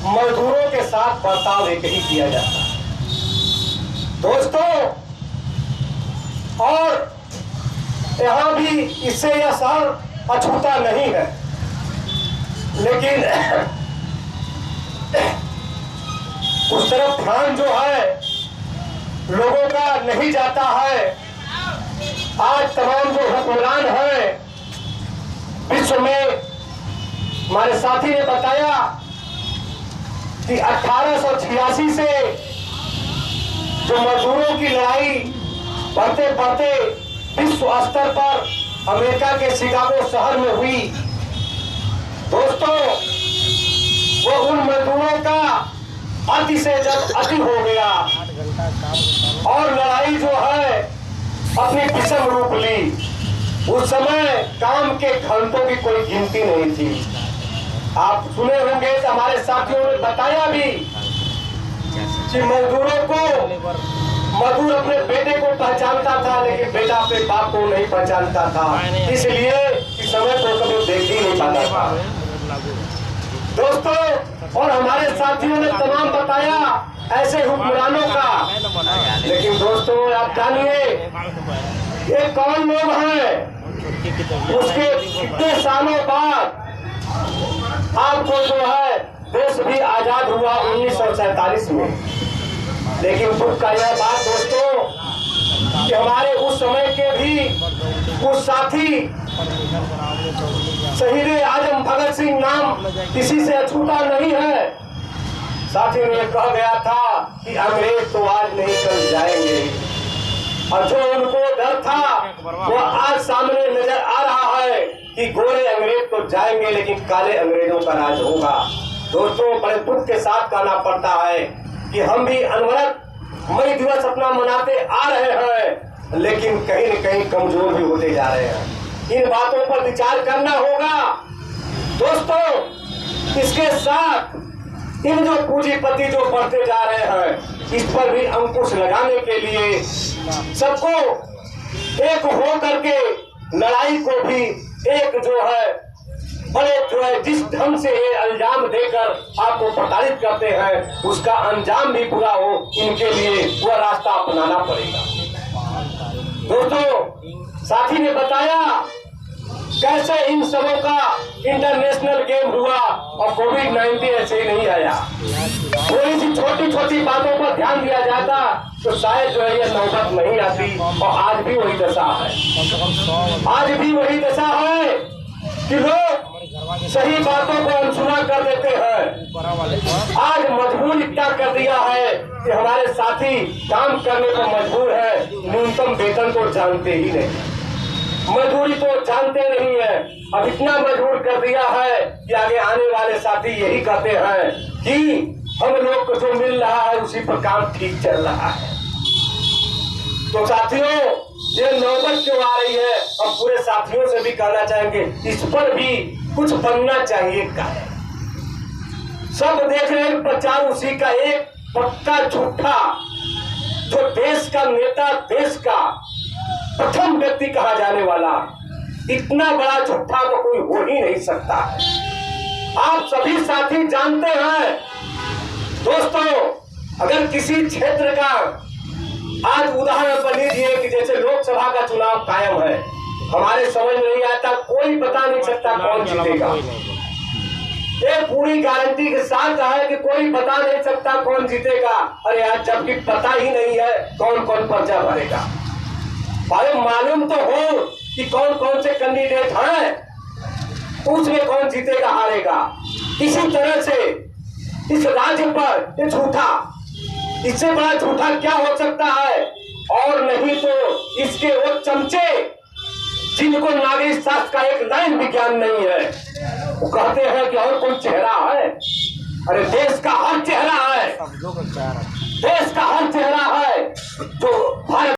मजदूरों के साथ बर्ताव एक ही किया जाता है दोस्तों। और यहाँ भी इससे यह शहर अछूता नहीं है, लेकिन उस तरफ ध्यान जो है लोगों का नहीं जाता है। आज तमाम जो हुक्मरान हैं विश्व में, हमारे साथी ने बताया कि 1886 से जो मजदूरों की लड़ाई बढ़ते बढ़ते विश्व स्तर पर अमेरिका के शिकागो शहर में हुई दोस्तों, वो उन मजदूरों का अति से जब अति हो गया और लड़ाई जो है अपनी विषम रूप ली। उस समय काम के घंटों की कोई गिनती नहीं थी। आप सुने होंगे कि हमारे साथियों ने बताया भी कि मजदूर अपने बेटे को पहचानता था, लेकिन बेटा अपने बाप को नहीं पहचानता था, इसलिए इस समय तो कभी देख ही नहीं पाता था दोस्तों। और हमारे साथियों ने तमाम बताया ऐसे हुक्मरानों का, लेकिन दोस्तों आप जानिए ये कौन लोग हैं, उसके कितने सालों बाद आपको जो है देश भी आजाद हुआ 1947 में। लेकिन दुख का यह बात दोस्तों कि हमारे उस समय के भी कुछ साथी, शहीद आजम भगत सिंह नाम किसी से अछूता नहीं है, साथी ने कह गया था कि अंग्रेज तो आज नहीं कल जाएंगे, और जो उनको डर था वो आज सामने नजर आ रहा है कि गोरे अंग्रेज तो जाएंगे लेकिन काले अंग्रेजों का राज होगा। दोस्तों बड़े दुख के साथ कहना पड़ता है कि हम भी अनवरत मई दिवस अपना मनाते आ रहे हैं, लेकिन कहीं न कहीं कमजोर भी होते जा रहे हैं। इन बातों पर विचार करना होगा दोस्तों। इसके साथ इन जो पूंजीपति जो बढ़ते जा रहे हैं, इस पर भी अंकुश लगाने के लिए सबको एक हो करके लड़ाई को भी एक जो है बड़े जो है जिस ढंग से ये अंजाम देकर आपको प्रताड़ित करते हैं, उसका अंजाम भी पूरा हो, इनके लिए वह रास्ता अपनाना पड़ेगा दोस्तों। साथी ने बताया कैसे इन सबों का इंटरनेशनल गेम हुआ और कोविड-19 ऐसे ही नहीं आया। थोड़ी सी छोटी छोटी बातों पर ध्यान दिया जाता तो शायद जो है ये नौबत नहीं आती। और आज भी वही दशा है, आज भी वही दशा है कि लोग सही बातों को अनसुना कर देते हैं। आज मजबूर इतना कर दिया है कि हमारे साथी काम करने को मजबूर है, न्यूनतम वेतन को जानते ही नहीं, मजदूरी तो जानते नहीं है। अब इतना मजबूर कर दिया है कि आगे आने वाले साथी यही कहते हैं कि हम लोग को जो मिल रहा है उसी पर काम ठीक चल रहा है। तो साथियों ये नौबत क्यों आ रही है, और पूरे साथियों से भी कहना चाहेंगे इस पर भी कुछ बनना चाहिए का है। सब देख रहे हैं प्रचार उसी का एक पक्का झूठा, जो देश का नेता, देश का प्रथम व्यक्ति कहा जाने वाला, इतना बड़ा झूठा तो कोई हो ही नहीं सकता है। आप सभी साथी जानते हैं दोस्तों, अगर किसी क्षेत्र का आज उदाहरण पर लीजिए कि जैसे लोकसभा का चुनाव कायम है, हमारे समझ में नहीं आता, कोई बता नहीं सकता कौन जीतेगा। ये पूरी गारंटी के साथ है कि कोई बता नहीं सकता कौन जीतेगा। अरे यार, जबकि पता ही नहीं है कौन कौन पर्चा भरेगा। भाई मालूम तो हो कि कौन कौन से कैंडिडेट हैं, उसमें कौन जीतेगा हारेगा। इसी तरह से इस राज्य पर ये झूठा, इससे बड़ा झूठा क्या हो सकता है। और नहीं तो इसके वो चमचे जिनको नागरिक शास्त्र का एक लाइन भी ज्ञान नहीं है, वो कहते हैं कि और कोई चेहरा है। अरे देश का हर चेहरा है, देश का हर चेहरा है जो भारत